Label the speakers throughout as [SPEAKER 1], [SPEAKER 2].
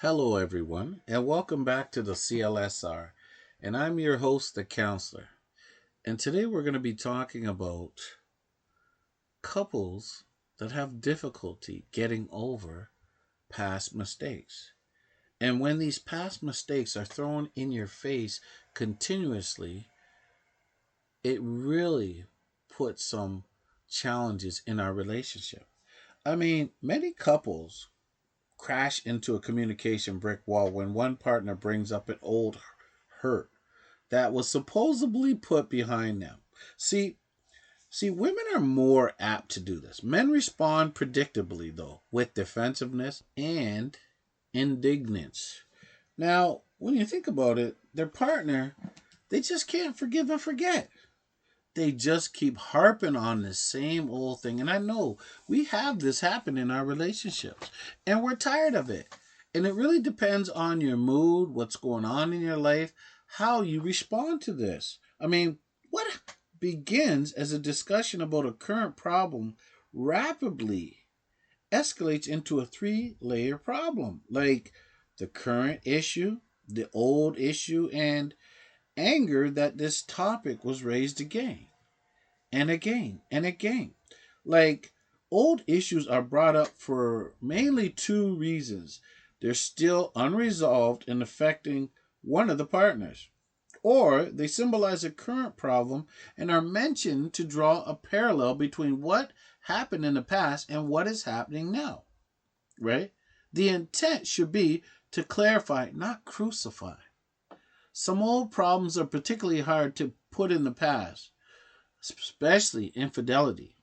[SPEAKER 1] Hello, everyone, and welcome back to the CLSR. And I'm your host, the counselor. And today we're going to be talking about couples that have difficulty getting over past mistakes. And when these past mistakes are thrown in your face continuously, it really puts some challenges in our relationship. I mean, many couples crash into a communication brick wall when one partner brings up an old hurt that was supposedly put behind them. See, women are more apt to do this. Men respond predictably though with defensiveness and indignance. Now, when you think about it, their partner, they just can't forgive and forget. They just keep harping on the same old thing. And I know we have this happen in our relationships, and we're tired of it. And it really depends on your mood, what's going on in your life, how you respond to this. I mean, what begins as a discussion about a current problem rapidly escalates into a three-layer problem, like the current issue, the old issue, and anger that this topic was raised again and again and again. Like, old issues are brought up for mainly two reasons. They're still unresolved and affecting one of the partners, or they symbolize a current problem and are mentioned to draw a parallel between what happened in the past and what is happening now, right? The intent should be to clarify, not crucify. Some old problems are particularly hard to put in the past, especially infidelity.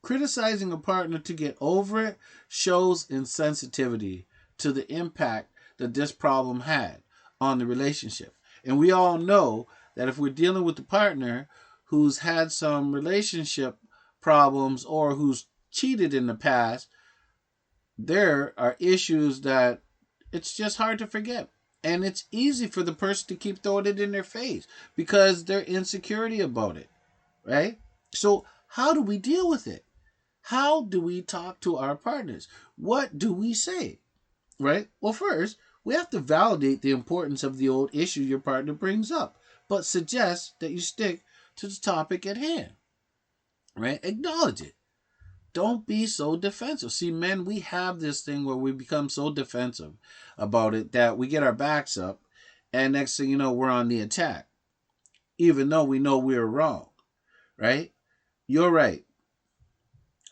[SPEAKER 1] Criticizing a partner to get over it shows insensitivity to the impact that this problem had on the relationship. And we all know that if we're dealing with a partner who's had some relationship problems or who's cheated in the past, there are issues that it's just hard to forget. And it's easy for the person to keep throwing it in their face because they're insecurity about it, right? So, how do we deal with it? How do we talk to our partners? What do we say, right? Well, first, we have to validate the importance of the old issue your partner brings up, but suggest that you stick to the topic at hand, right? Acknowledge it. Don't be so defensive. See, men, we have this thing where we become so defensive about it that we get our backs up, and next thing you know, we're on the attack, even though we know we're wrong, right? You're right.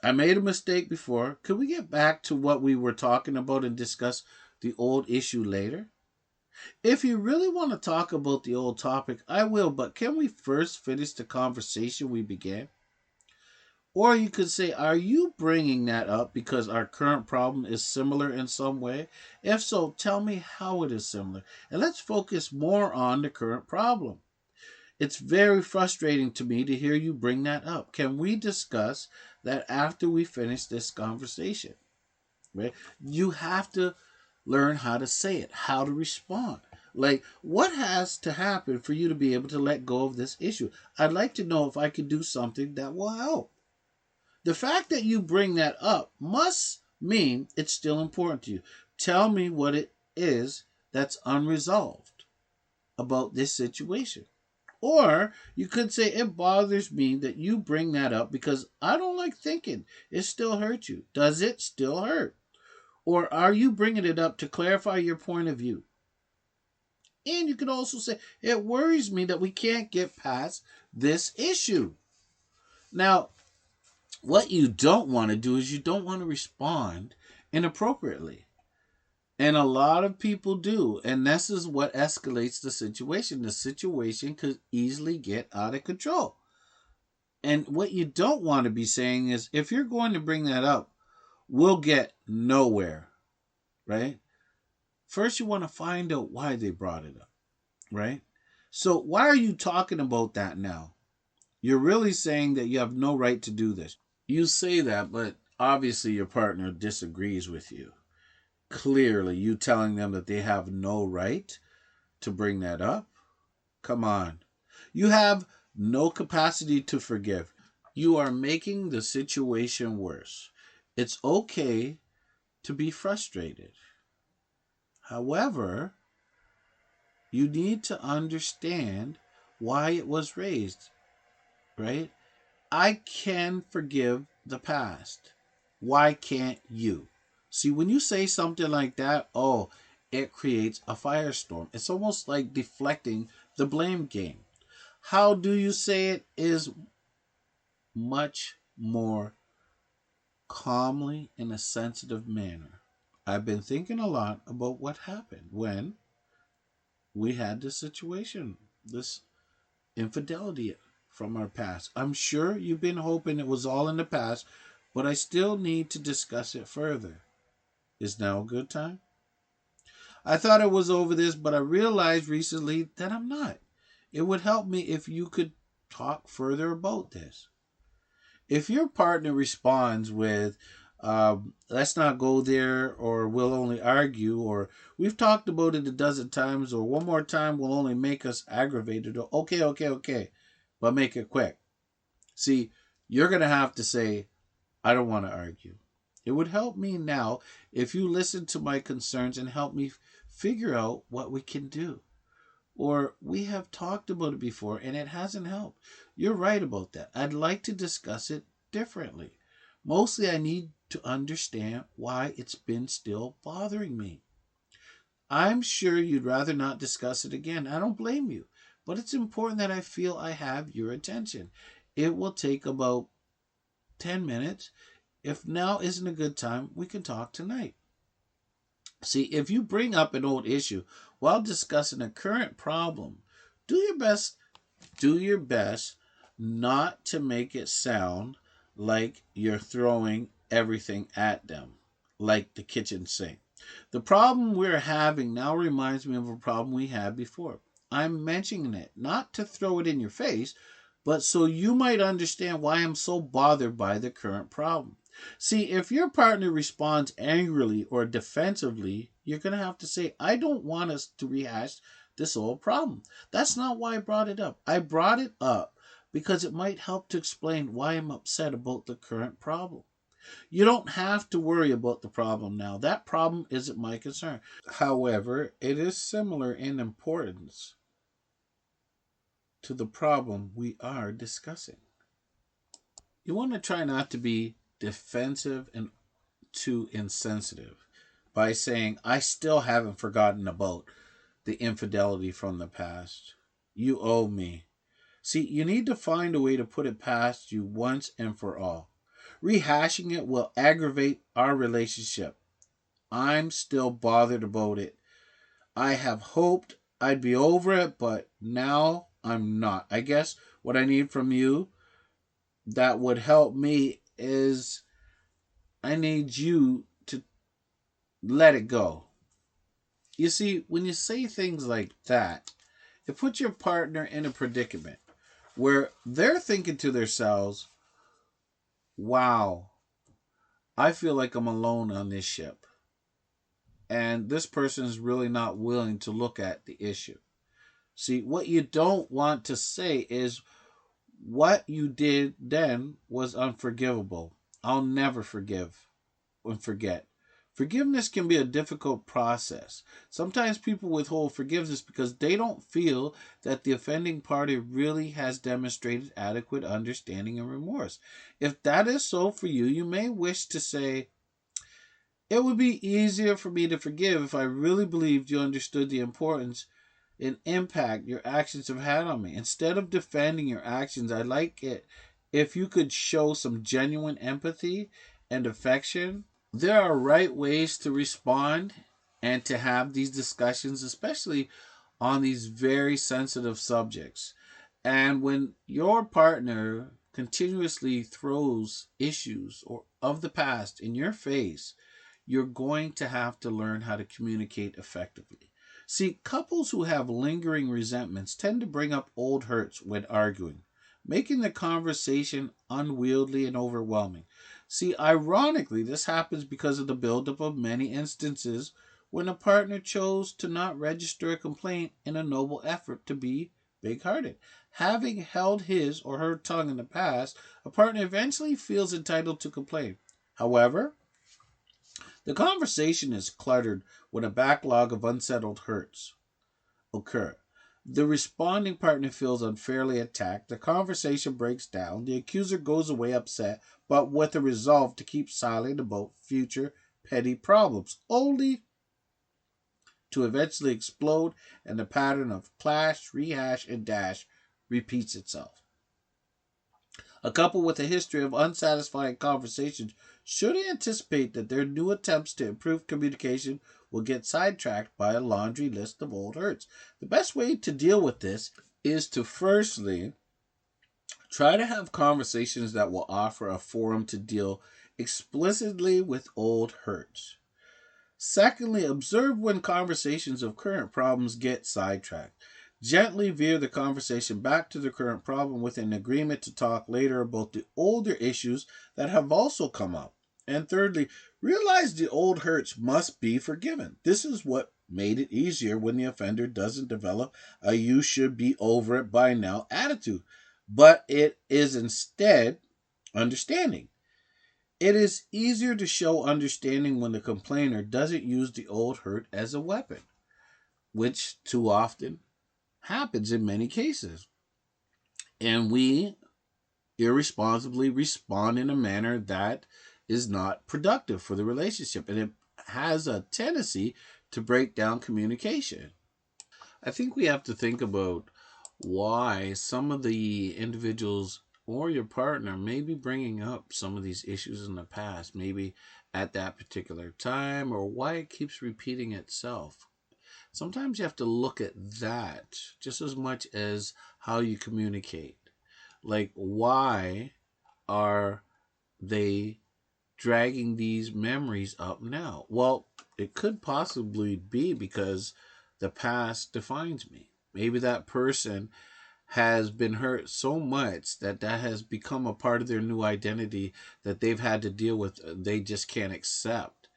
[SPEAKER 1] I made a mistake before. Could we get back to what we were talking about and discuss the old issue later? If you really want to talk about the old topic, I will, but can we first finish the conversation we began? Or you could say, are you bringing that up because our current problem is similar in some way? If so, tell me how it is similar. And let's focus more on the current problem. It's very frustrating to me to hear you bring that up. Can we discuss that after we finish this conversation? Right? You have to learn how to say it, how to respond. Like, what has to happen for you to be able to let go of this issue? I'd like to know if I could do something that will help. The fact that you bring that up must mean it's still important to you. Tell me what it is that's unresolved about this situation. Or you could say, it bothers me that you bring that up because I don't like thinking it still hurts you. Does it still hurt? Or are you bringing it up to clarify your point of view? And you could also say, it worries me that we can't get past this issue. Now, what you don't want to do is you don't want to respond inappropriately. And a lot of people do. And this is what escalates the situation. The situation could easily get out of control. And what you don't want to be saying is, if you're going to bring that up, we'll get nowhere, right? First, you want to find out why they brought it up, right? So why are you talking about that now? You're really saying that you have no right to do this. You say that, but obviously your partner disagrees with you. Clearly, you telling them that they have no right to bring that up? Come on. You have no capacity to forgive. You are making the situation worse. It's okay to be frustrated. However, you need to understand why it was raised, right? I can forgive the past. Why can't you? See, when you say something like that, oh, it creates a firestorm. It's almost like deflecting the blame game. How do you say it is much more calmly in a sensitive manner. I've been thinking a lot about what happened when we had this situation, this infidelity from our past. I'm sure you've been hoping it was all in the past, but I still need to discuss it further. Is now a good time? I thought I was over this, but I realized recently that I'm not. It would help me if you could talk further about this. If your partner responds with, let's not go there, or we'll only argue, or we've talked about it a dozen times, or one more time will only make us aggravated, or okay, but make it quick. See, you're going to have to say, I don't want to argue. It would help me now if you listen to my concerns and help me figure out what we can do. Or we have talked about it before and it hasn't helped. You're right about that. I'd like to discuss it differently. Mostly, I need to understand why it's been still bothering me. I'm sure you'd rather not discuss it again. I don't blame you. But it's important that I feel I have your attention. It will take about 10 minutes. If now isn't a good time, we can talk tonight. See, if you bring up an old issue while discussing a current problem, do your best not to make it sound like you're throwing everything at them, like the kitchen sink. The problem we're having now reminds me of a problem we had before. I'm mentioning it not to throw it in your face, but so you might understand why I'm so bothered by the current problem. See, if your partner responds angrily or defensively, you're going to have to say, I don't want us to rehash this old problem. That's not why I brought it up. I brought it up because it might help to explain why I'm upset about the current problem. You don't have to worry about the problem now. That problem isn't my concern. However, it is similar in importance to the problem we are discussing. You want to try not to be defensive and too insensitive by saying, I still haven't forgotten about the infidelity from the past. You owe me. See, you need to find a way to put it past you once and for all. Rehashing it will aggravate our relationship. I'm still bothered about it. I have hoped I'd be over it, but now I'm not. I guess what I need from you that would help me is I need you to let it go. You see, when you say things like that, it puts your partner in a predicament where they're thinking to themselves, wow, I feel like I'm alone on this ship. And this person is really not willing to look at the issue. See, what you don't want to say is, what you did then was unforgivable. I'll never forgive and forget. Forgiveness can be a difficult process. Sometimes people withhold forgiveness because they don't feel that the offending party really has demonstrated adequate understanding and remorse. If that is so for you, you may wish to say, it would be easier for me to forgive if I really believed you understood the importance and impact your actions have had on me. Instead of defending your actions, I'd like it if you could show some genuine empathy and affection. There are right ways to respond and to have these discussions, especially on these very sensitive subjects. And when your partner continuously throws issues or of the past in your face, you're going to have to learn how to communicate effectively. See, couples who have lingering resentments tend to bring up old hurts when arguing, making the conversation unwieldy and overwhelming. See, ironically, this happens because of the buildup of many instances when a partner chose to not register a complaint in a noble effort to be big-hearted. Having held his or her tongue in the past, a partner eventually feels entitled to complain. However, The conversation is cluttered when a backlog of unsettled hurts occur. The responding partner feels unfairly attacked. The conversation breaks down. The accuser goes away upset, but with a resolve to keep silent about future petty problems, only to eventually explode, and the pattern of clash, rehash, and dash repeats itself. A couple with a history of unsatisfying conversations should anticipate that their new attempts to improve communication will get sidetracked by a laundry list of old hurts. The best way to deal with this is to firstly try to have conversations that will offer a forum to deal explicitly with old hurts. Secondly, observe when conversations of current problems get sidetracked. Gently veer the conversation back to the current problem with an agreement to talk later about the older issues that have also come up. And thirdly, realize the old hurts must be forgiven. This is what made it easier when the offender doesn't develop a "you should be over it by now" attitude, but it is instead understanding. It is easier to show understanding when the complainer doesn't use the old hurt as a weapon, which too often happens in many cases. And we irresponsibly respond in a manner that is not productive for the relationship. And it has a tendency to break down communication. I think we have to think about why some of the individuals or your partner may be bringing up some of these issues in the past, maybe at that particular time, or why it keeps repeating itself. Sometimes you have to look at that just as much as how you communicate. Like, why are they dragging these memories up now? Well, it could possibly be because the past defines me. Maybe that person has been hurt so much that that has become a part of their new identity that they've had to deal with, they just can't accept,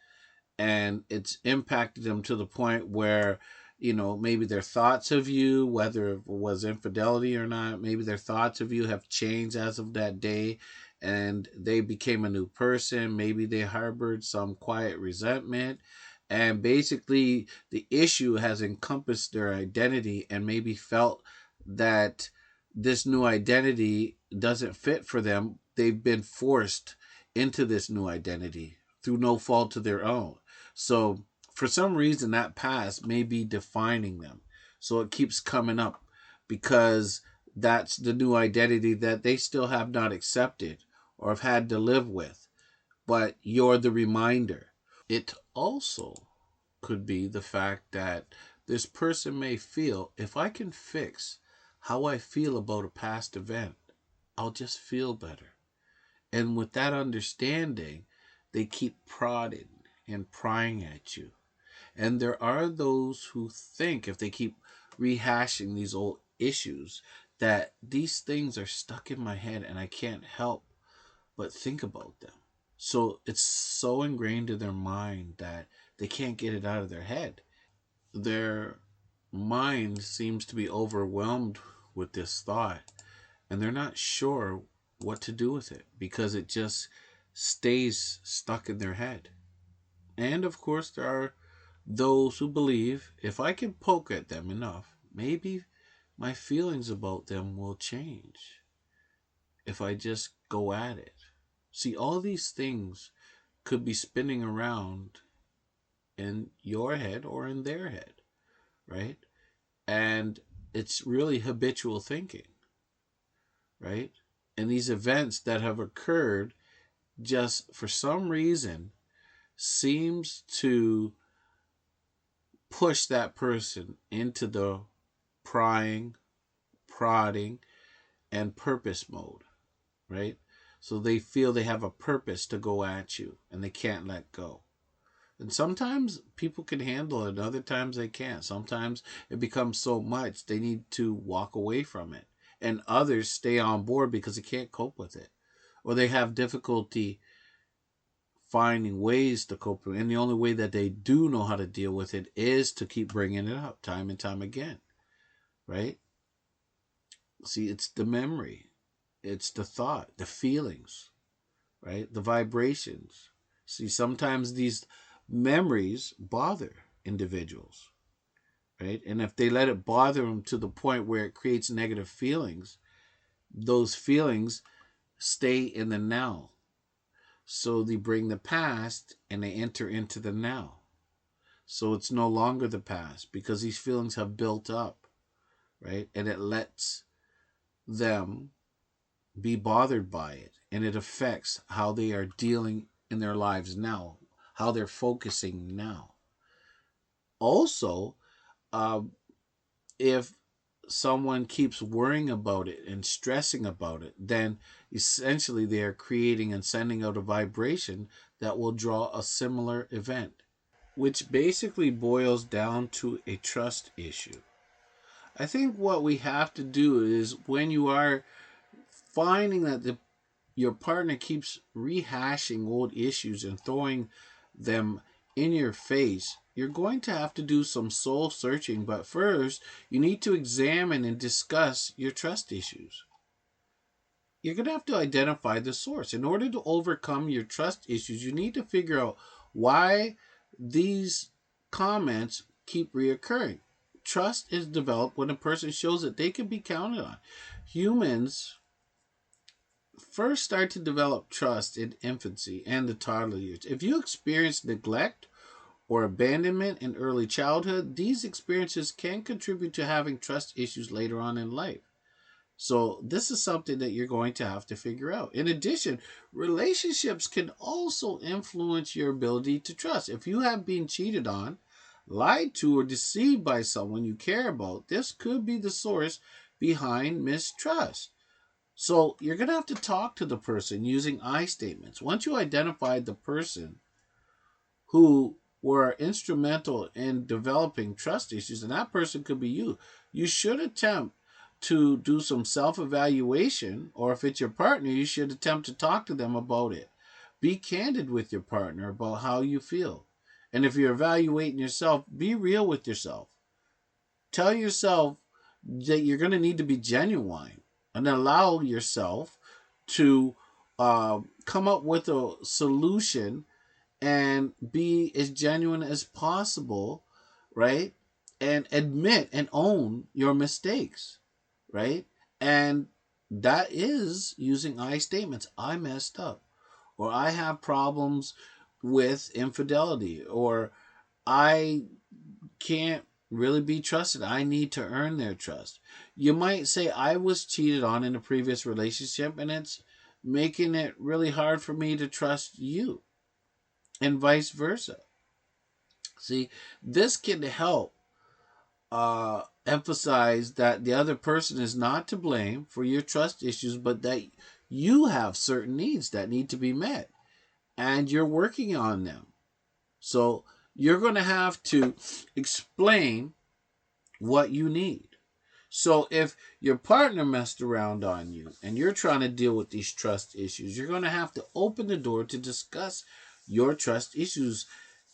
[SPEAKER 1] and it's impacted them to the point where, maybe their thoughts of you, whether it was infidelity or not, maybe their thoughts of you have changed as of that day, and they became a new person. Maybe they harbored some quiet resentment, and basically the issue has encompassed their identity, and maybe felt that this new identity doesn't fit for them. They've been forced into this new identity through no fault of their own. So for some reason, that past may be defining them. So it keeps coming up because that's the new identity that they still have not accepted or have had to live with. But you're the reminder. It also could be the fact that this person may feel, if I can fix how I feel about a past event, I'll just feel better. And with that understanding, they keep prodding and prying at you. And there are those who think, if they keep rehashing these old issues, that these things are stuck in my head and I can't help but think about them. So it's so ingrained in their mind that they can't get it out of their head. Their mind seems to be overwhelmed with this thought, and they're not sure what to do with it because it just stays stuck in their head. And of course, there are those who believe, if I can poke at them enough, maybe my feelings about them will change if I just go at it. See, all these things could be spinning around in your head or in their head, right? And it's really habitual thinking, right? And these events that have occurred just for some reason seems to push that person into the prying, prodding, and purpose mode, right? So they feel they have a purpose to go at you and they can't let go. And sometimes people can handle it, other times they can't. Sometimes it becomes so much they need to walk away from it. And others stay on board because they can't cope with it. Or they have difficulty finding ways to cope with it. And the only way that they do know how to deal with it is to keep bringing it up time and time again, right? See, it's the memory, it's the thought, the feelings, right? The vibrations. See, sometimes these memories bother individuals, right? And if they let it bother them to the point where it creates negative feelings, those feelings stay in the now. So they bring the past and they enter into the now. So it's no longer the past because these feelings have built up, right? And it lets them be bothered by it. And it affects how they are dealing in their lives now, how they're focusing now. Also, uh, if someone keeps worrying about it and stressing about it, then essentially they are creating and sending out a vibration that will draw a similar event, which basically boils down to a trust issue. I think what we have to do is when you are finding that your partner keeps rehashing old issues and throwing them in your face, you're going to have to do some soul searching. But first, you need to examine and discuss your trust issues. You're going to have to identify the source. In order to overcome your trust issues, you need to figure out why these comments keep reoccurring. Trust is developed when a person shows that they can be counted on. Humans first start to develop trust in infancy and the toddler years. If you experience neglect or abandonment in early childhood, these experiences can contribute to having trust issues later on in life. So, this is something that you're going to have to figure out. In addition, relationships can also influence your ability to trust. If you have been cheated on, lied to, or deceived by someone you care about, this could be the source behind mistrust. So you're going to have to talk to the person using I statements. Once you identified the person who were instrumental in developing trust issues, and that person could be you, you should attempt to do some self evaluation, or if it's your partner, you should attempt to talk to them about it. Be candid with your partner about how you feel. And if you're evaluating yourself, be real with yourself. Tell yourself that you're going to need to be genuine and allow yourself to come up with a solution and be as genuine as possible, right? And admit and own your mistakes, right? And that is using I statements. I messed up, or I have problems with infidelity, or I can't really be trusted. I need to earn their trust. You might say, I was cheated on in a previous relationship and it's making it really hard for me to trust you, and vice versa. See, this can help emphasize that the other person is not to blame for your trust issues, but that you have certain needs that need to be met and you're working on them. So you're going to have to explain what you need. So if your partner messed around on you and you're trying to deal with these trust issues, you're going to have to open the door to discuss your trust issues,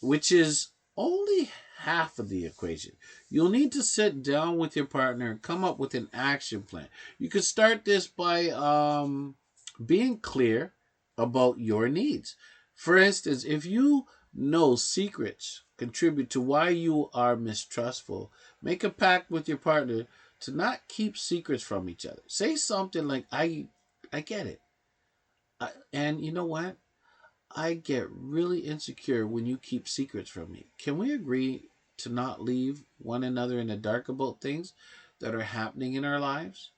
[SPEAKER 1] which is only half of the equation. You'll need to sit down with your partner and come up with an action plan. You could start this by being clear about your needs. For instance, if you know secrets contribute to why you are mistrustful, make a pact with your partner to not keep secrets from each other. Say something like, I get it. And you know what? I get really insecure when you keep secrets from me. Can we agree to not leave one another in the dark about things that are happening in our lives?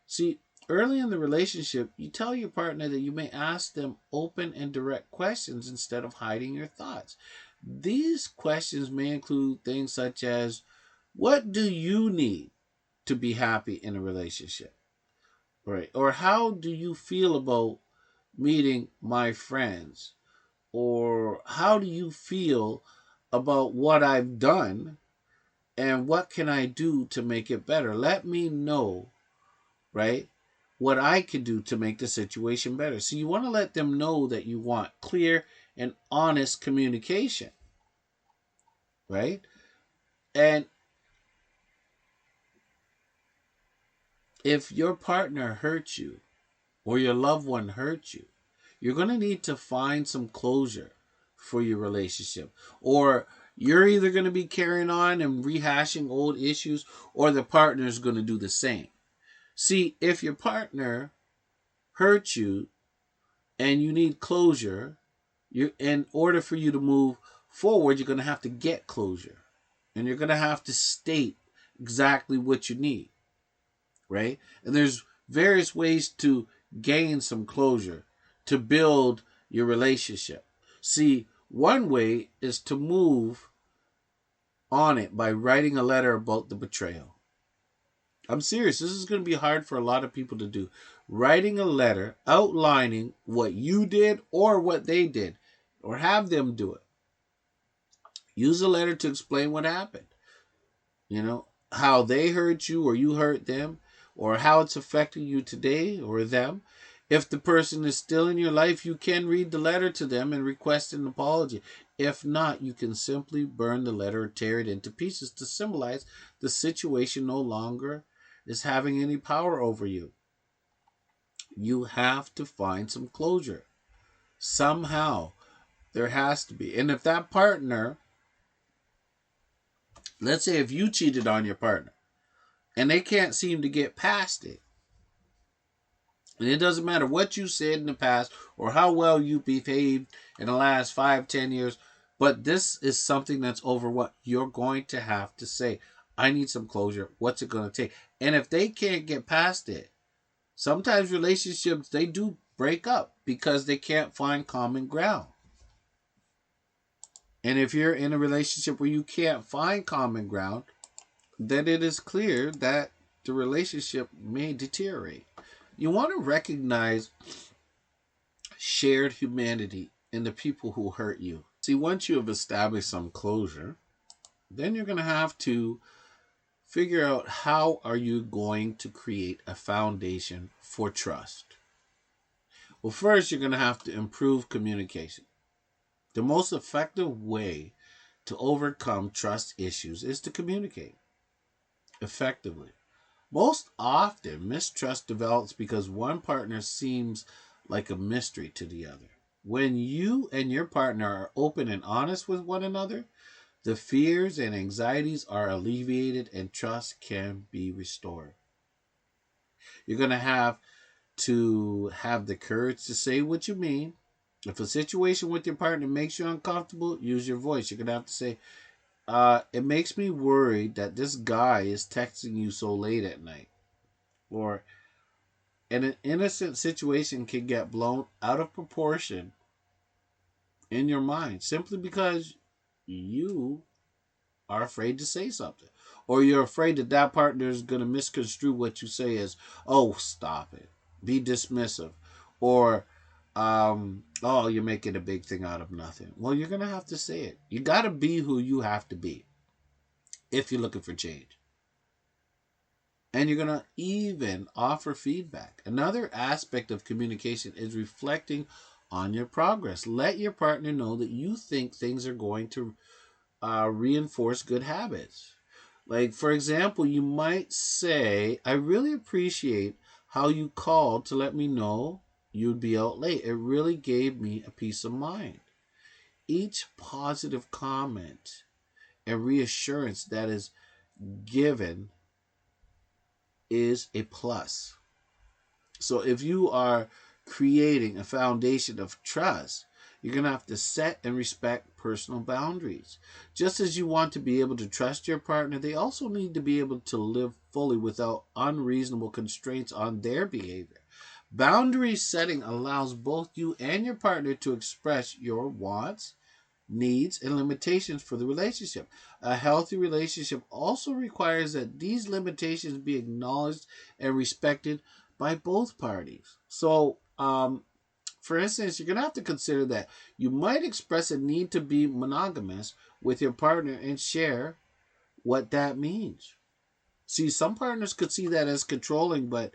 [SPEAKER 1] See, early in the relationship, you tell your partner that you may ask them open and direct questions instead of hiding your thoughts. These questions may include things such as, what do you need to be happy in a relationship? Right? Or how do you feel about meeting my friends? Or how do you feel about what I've done and what can I do to make it better? Let me know, right? What I can do to make the situation better. So you want to let them know that you want clear and honest communication, right? And if your partner hurts you or your loved one hurts you, you're going to need to find some closure for your relationship. Or you're either going to be carrying on and rehashing old issues, or the partner is going to do the same. See, if your partner hurt you and you need closure, in order for you to move forward, you're going to have to get closure. And you're going to have to state exactly what you need, right? And there's various ways to gain some closure, to build your relationship. See, one way is to move on it by writing a letter about the betrayal. I'm serious. This is going to be hard for a lot of people to do. Writing a letter outlining what you did or what they did, or have them do it. Use a letter to explain what happened. You know, how they hurt you or you hurt them, or how it's affecting you today or them. If the person is still in your life, you can read the letter to them and request an apology. If not, you can simply burn the letter or tear it into pieces to symbolize the situation no longer is having any power over you. You have to find some closure. Somehow, there has to be. And if that partner, let's say if you cheated on your partner and they can't seem to get past it, and it doesn't matter what you said in the past or how well you behaved in the last 5, 10 years, but this is something that's over what you're going to have to say. I need some closure. What's it going to take? And if they can't get past it, sometimes relationships, they do break up because they can't find common ground. And if you're in a relationship where you can't find common ground, then it is clear that the relationship may deteriorate. You want to recognize shared humanity in the people who hurt you. See, once you have established some closure, then you're going to have to figure out how are you going to create a foundation for trust. Well, first, you're going to have to improve communication. The most effective way to overcome trust issues is to communicate effectively. Most often, mistrust develops because one partner seems like a mystery to the other. When you and your partner are open and honest with one another, the fears and anxieties are alleviated and trust can be restored. You're going to have the courage to say what you mean. If a situation with your partner makes you uncomfortable, use your voice. You're going to have to say, it makes me worried that this guy is texting you so late at night. Or an innocent situation can get blown out of proportion in your mind simply because you are afraid to say something. Or you're afraid that that partner is going to misconstrue what you say as, oh, stop it. Be dismissive. Or, oh, you're making a big thing out of nothing. Well, you're going to have to say it. You got to be who you have to be if you're looking for change. And you're going to even offer feedback. Another aspect of communication is reflecting on your progress. Let your partner know that you think things are going to reinforce good habits. Like, for example, you might say, I really appreciate how you called to let me know you'd be out late. It really gave me a peace of mind. Each positive comment and reassurance that is given is a plus. So if you are creating a foundation of trust, you're going to have to set and respect personal boundaries. Just as you want to be able to trust your partner, they also need to be able to live fully without unreasonable constraints on their behavior. Boundary setting allows both you and your partner to express your wants, needs, and limitations for the relationship. A healthy relationship also requires that these limitations be acknowledged and respected by both parties. So, for instance, you're going to have to consider that you might express a need to be monogamous with your partner and share what that means. See, some partners could see that as controlling, but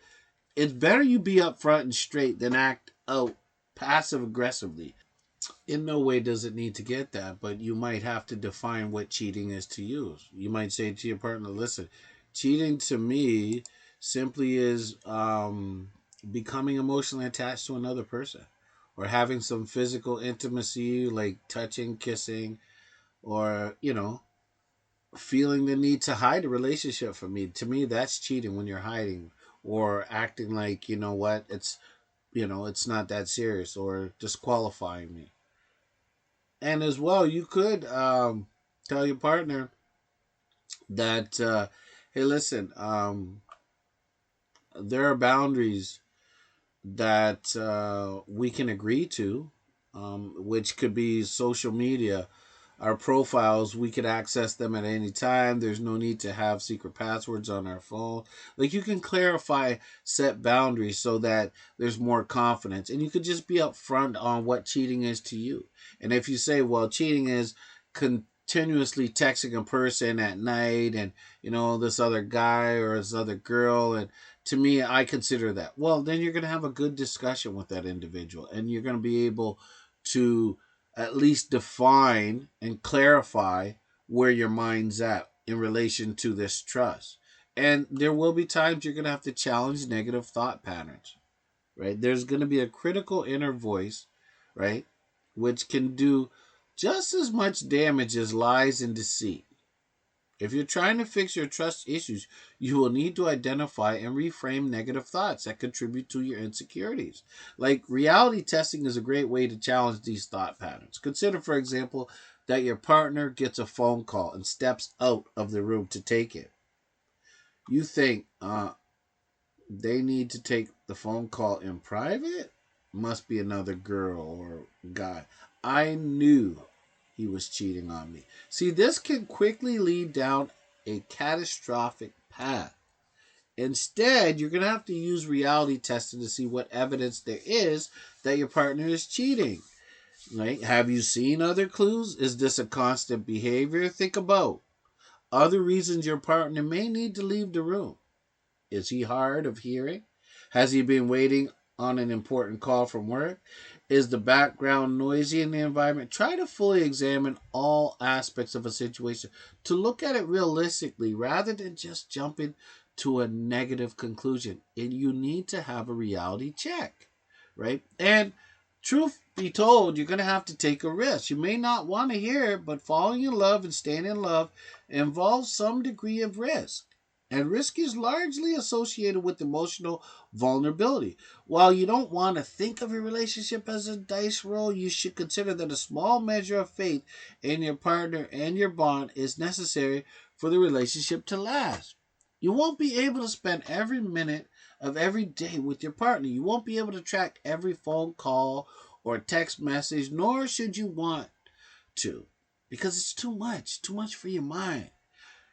[SPEAKER 1] it's better you be upfront and straight than act out passive aggressively. In no way does it need to get that, but you might have to define what cheating is to you. You might say to your partner, listen, cheating to me simply is becoming emotionally attached to another person, or having some physical intimacy like touching, kissing, or, feeling the need to hide a relationship from me. To me, that's cheating when you're hiding or acting like, what, it's not that serious, or disqualifying me. And as well, you could tell your partner that, hey, listen, there are boundaries that we can agree to, which could be social media. Our profiles, we could access them at any time. There's no need to have secret passwords on our phone. Like, you can clarify, set boundaries so that there's more confidence. And you could just be upfront on what cheating is to you. And if you say, well, cheating is continuously texting a person at night and, this other guy or this other girl, and to me, I consider that. Well, then you're going to have a good discussion with that individual, and you're going to be able to at least define and clarify where your mind's at in relation to this trust. And there will be times you're going to have to challenge negative thought patterns, right? There's going to be a critical inner voice, right, which can do just as much damage as lies and deceit. If you're trying to fix your trust issues, you will need to identify and reframe negative thoughts that contribute to your insecurities. Like, reality testing is a great way to challenge these thought patterns. Consider, for example, that your partner gets a phone call and steps out of the room to take it. You think they need to take the phone call in private? Must be another girl or guy. I knew he was cheating on me. See, this can quickly lead down a catastrophic path. Instead, you're going to have to use reality testing to see what evidence there is that your partner is cheating. Right? Have you seen other clues? Is this a constant behavior? Think about other reasons your partner may need to leave the room. Is he hard of hearing? Has he been waiting on an important call from work? Is the background noisy in the environment? Try to fully examine all aspects of a situation to look at it realistically rather than just jumping to a negative conclusion. And you need to have a reality check, right? And truth be told, you're going to have to take a risk. You may not want to hear it, but falling in love and staying in love involves some degree of risk. And risk is largely associated with emotional vulnerability. While you don't want to think of your relationship as a dice roll, you should consider that a small measure of faith in your partner and your bond is necessary for the relationship to last. You won't be able to spend every minute of every day with your partner. You won't be able to track every phone call or text message, nor should you want to, because it's too much for your mind.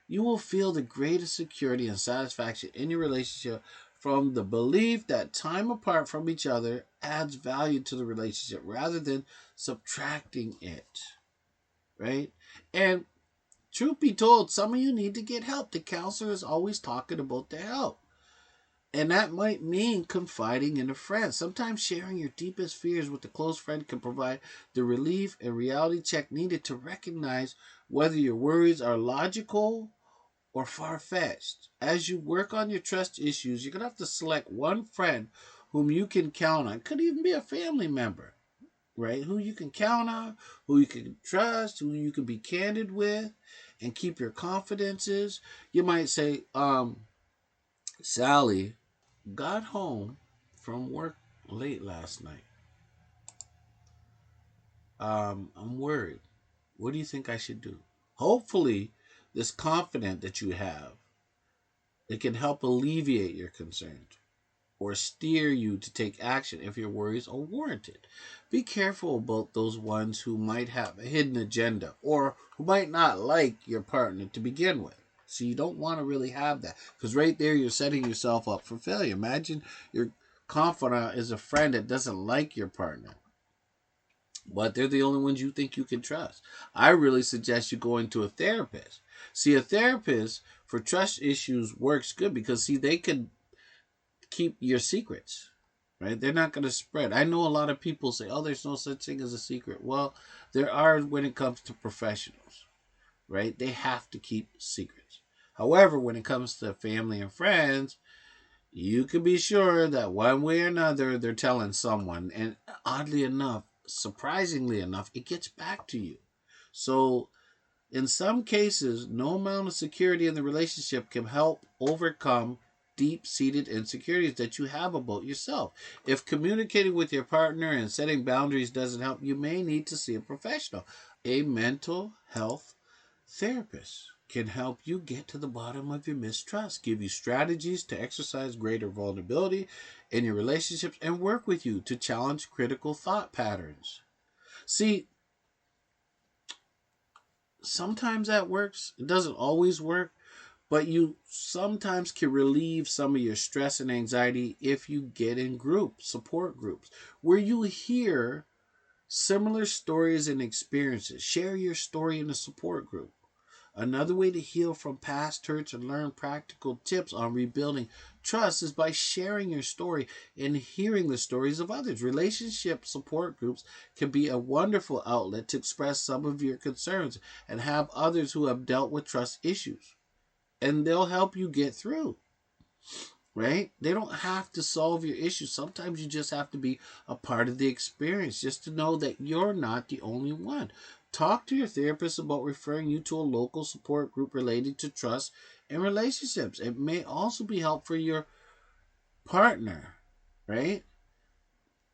[SPEAKER 1] You will feel the greatest security and satisfaction in your relationship from the belief that time apart from each other adds value to the relationship rather than subtracting it, right? And truth be told, some of you need to get help. The counselor is always talking about the help. And that might mean confiding in a friend. Sometimes sharing your deepest fears with a close friend can provide the relief and reality check needed to recognize whether your worries are logical or far-fetched. As you work on your trust issues, you're going to have to select one friend whom you can count on. It could even be a family member, right? Who you can count on, who you can trust, who you can be candid with, and keep your confidences. You might say, Sally got home from work late last night. I'm worried. What do you think I should do? Hopefully, this confidence that you have, it can help alleviate your concerns or steer you to take action if your worries are warranted. Be careful about those ones who might have a hidden agenda or who might not like your partner to begin with. So you don't want to really have that, because right there you're setting yourself up for failure. Imagine your confidant is a friend that doesn't like your partner, but they're the only ones you think you can trust. I really suggest you going to a therapist. See, a therapist for trust issues works good because, see, they can keep your secrets, right? They're not going to spread. I know a lot of people say, oh, there's no such thing as a secret. Well, there are when it comes to professionals, right? They have to keep secrets. However, when it comes to family and friends, you can be sure that one way or another they're telling someone. And oddly enough, surprisingly enough, it gets back to you. So in some cases, no amount of security in the relationship can help overcome deep seated insecurities that you have about yourself. If communicating with your partner and setting boundaries doesn't help, you may need to see a professional. A mental health therapist can help you get to the bottom of your mistrust, give you strategies to exercise greater vulnerability in your relationships, and work with you to challenge critical thought patterns. See, sometimes that works. It doesn't always work, but you sometimes can relieve some of your stress and anxiety if you get in groups, support groups, where you hear similar stories and experiences. Share your story in a support group. Another way to heal from past hurts and learn practical tips on rebuilding trust is by sharing your story and hearing the stories of others. Relationship support groups can be a wonderful outlet to express some of your concerns and have others who have dealt with trust issues. And they'll help you get through, right? They don't have to solve your issues. Sometimes you just have to be a part of the experience just to know that you're not the only one. Talk to your therapist about referring you to a local support group related to trust and relationships. It may also be helpful for your partner, right?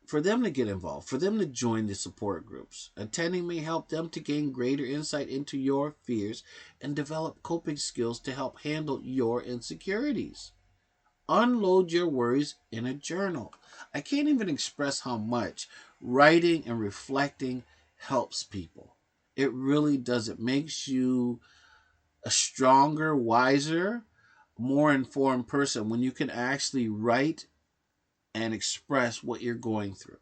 [SPEAKER 1] For them to get involved, for them to join the support groups. Attending may help them to gain greater insight into your fears and develop coping skills to help handle your insecurities. Unload your worries in a journal. I can't even express how much writing and reflecting helps people. It really does. It makes you a stronger, wiser, more informed person when you can actually write and express what you're going through,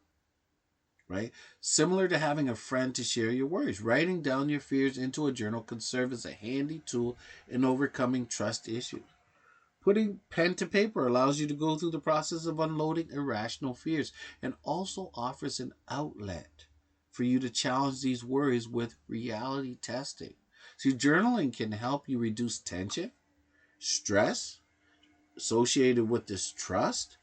[SPEAKER 1] right? Similar to having a friend to share your worries. Writing down your fears into a journal can serve as a handy tool in overcoming trust issues. Putting pen to paper allows you to go through the process of unloading irrational fears and also offers an outlet for you to challenge these worries with reality testing. See, journaling can help you reduce tension, stress associated with distrust,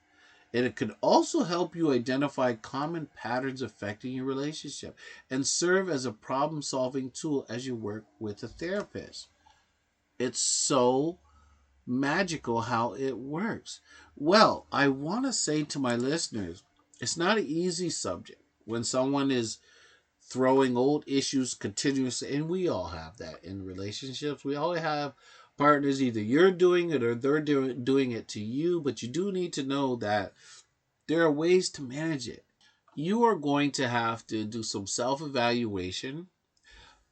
[SPEAKER 1] and it can also help you identify common patterns affecting your relationship and serve as a problem solving tool as you work with a therapist. It's so magical how it works. Well, I want to say to my listeners, it's not an easy subject when someone is throwing old issues continuously, and we all have that in relationships. We all have partners, either you're doing it or they're doing it to you, but you do need to know that there are ways to manage it. You are going to have to do some self evaluation.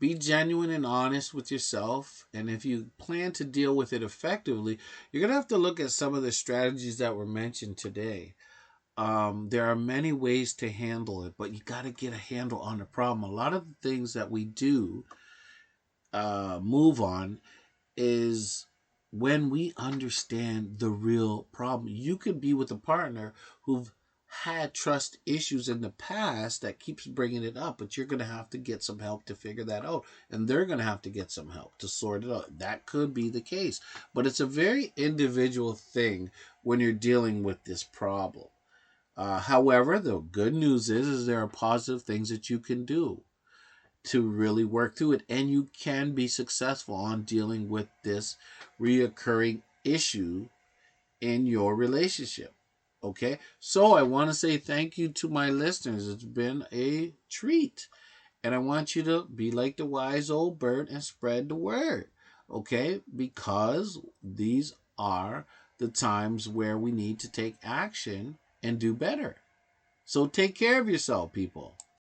[SPEAKER 1] Be genuine and honest with yourself. And if you plan to deal with it effectively, you're going to have to look at some of the strategies that were mentioned today. There are many ways to handle it, but you got to get a handle on the problem. A lot of the things that we do move on is when we understand the real problem. You could be with a partner who've had trust issues in the past that keeps bringing it up, but you're going to have to get some help to figure that out, and they're going to have to get some help to sort it out. That could be the case, but it's a very individual thing when you're dealing with this problem. However, the good news is there are positive things that you can do to really work through it, and you can be successful on dealing with this reoccurring issue in your relationship. Okay, so I want to say thank you to my listeners. It's been a treat, and I want you to be like the wise old bird and spread the word. Okay, because these are the times where we need to take action and do better. So take care of yourself, people.